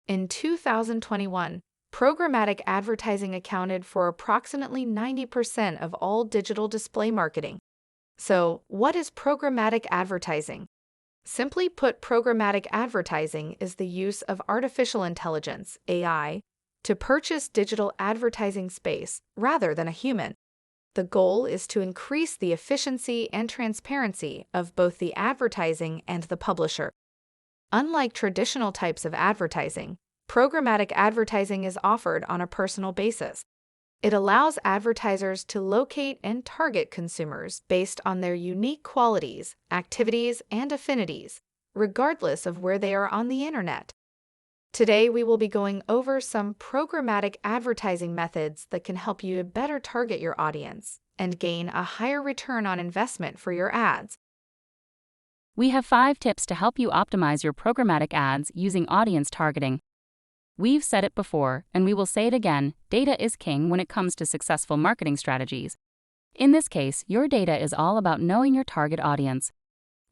In 2021, programmatic advertising accounted for approximately 90% of all digital display marketing. So, what is programmatic advertising? Simply put, programmatic advertising is the use of artificial intelligence, AI, to purchase digital advertising space rather than a human. The goal is to increase the efficiency and transparency of both the advertising and the publisher. Unlike traditional types of advertising, programmatic advertising is offered on a personal basis. It allows advertisers to locate and target consumers based on their unique qualities, activities, and affinities, regardless of where they are on the internet. Today, we will be going over some programmatic advertising methods that can help you to better target your audience and gain a higher return on investment for your ads. We have 5 tips to help you optimize your programmatic ads using audience targeting. We've said it before, and we will say it again, data is king when it comes to successful marketing strategies. In this case, your data is all about knowing your target audience.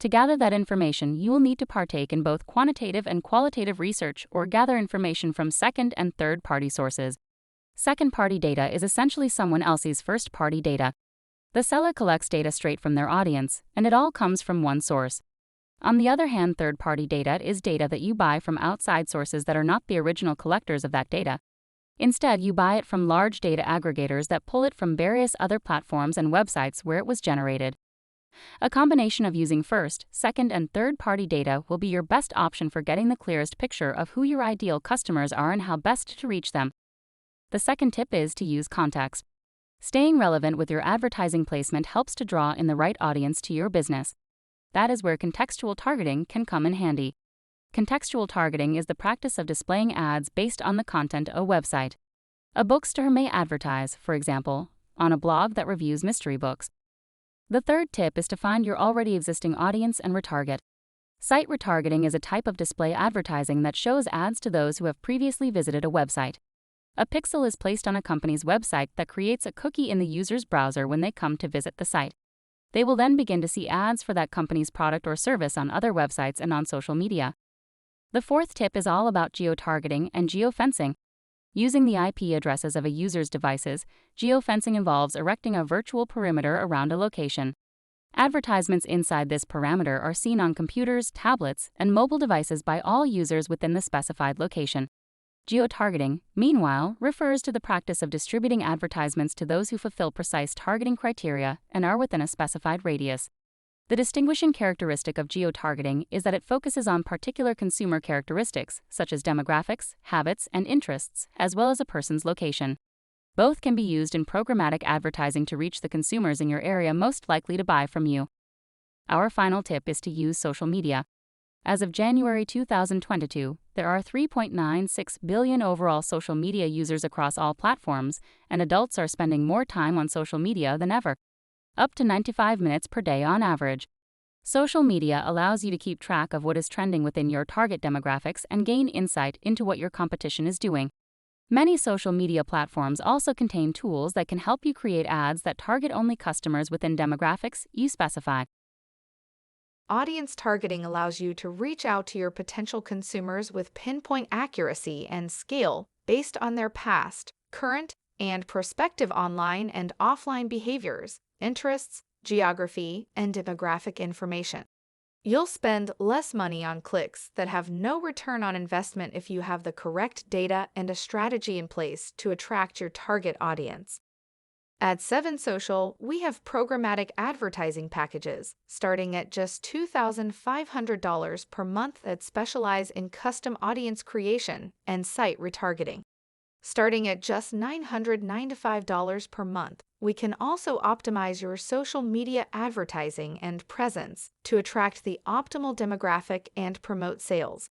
To gather that information, you will need to partake in both quantitative and qualitative research or gather information from second and third-party sources. Second-party data is essentially someone else's first-party data. The seller collects data straight from their audience, and it all comes from one source. On the other hand, third-party data is data that you buy from outside sources that are not the original collectors of that data. Instead, you buy it from large data aggregators that pull it from various other platforms and websites where it was generated. A combination of using first, second, and third-party data will be your best option for getting the clearest picture of who your ideal customers are and how best to reach them. The second tip is to use context. Staying relevant with your advertising placement helps to draw in the right audience to your business. That is where contextual targeting can come in handy. Contextual targeting is the practice of displaying ads based on the content of a website. A bookstore may advertise, for example, on a blog that reviews mystery books. The third tip is to find your already existing audience and retarget. Site retargeting is a type of display advertising that shows ads to those who have previously visited a website. A pixel is placed on a company's website that creates a cookie in the user's browser when they come to visit the site. They will then begin to see ads for that company's product or service on other websites and on social media. The fourth tip is all about geotargeting and geofencing. Using the IP addresses of a user's devices, geofencing involves erecting a virtual perimeter around a location. Advertisements inside this parameter are seen on computers, tablets, and mobile devices by all users within the specified location. Geotargeting, meanwhile, refers to the practice of distributing advertisements to those who fulfill precise targeting criteria and are within a specified radius. The distinguishing characteristic of geotargeting is that it focuses on particular consumer characteristics, such as demographics, habits, and interests, as well as a person's location. Both can be used in programmatic advertising to reach the consumers in your area most likely to buy from you. Our final tip is to use social media. As of January 2022, there are 3.96 billion overall social media users across all platforms, and adults are spending more time on social media than ever. Up to 95 minutes per day on average. Social media allows you to keep track of what is trending within your target demographics and gain insight into what your competition is doing. Many social media platforms also contain tools that can help you create ads that target only customers within demographics you specify. Audience targeting allows you to reach out to your potential consumers with pinpoint accuracy and scale based on their past, current, and prospective online and offline behaviors, interests, geography, and demographic information. You'll spend less money on clicks that have no return on investment if you have the correct data and a strategy in place to attract your target audience. At 7 Social, we have programmatic advertising packages starting at just $2,500 per month that specialize in custom audience creation and site retargeting. Starting at just $995 per month, we can also optimize your social media advertising and presence to attract the optimal demographic and promote sales.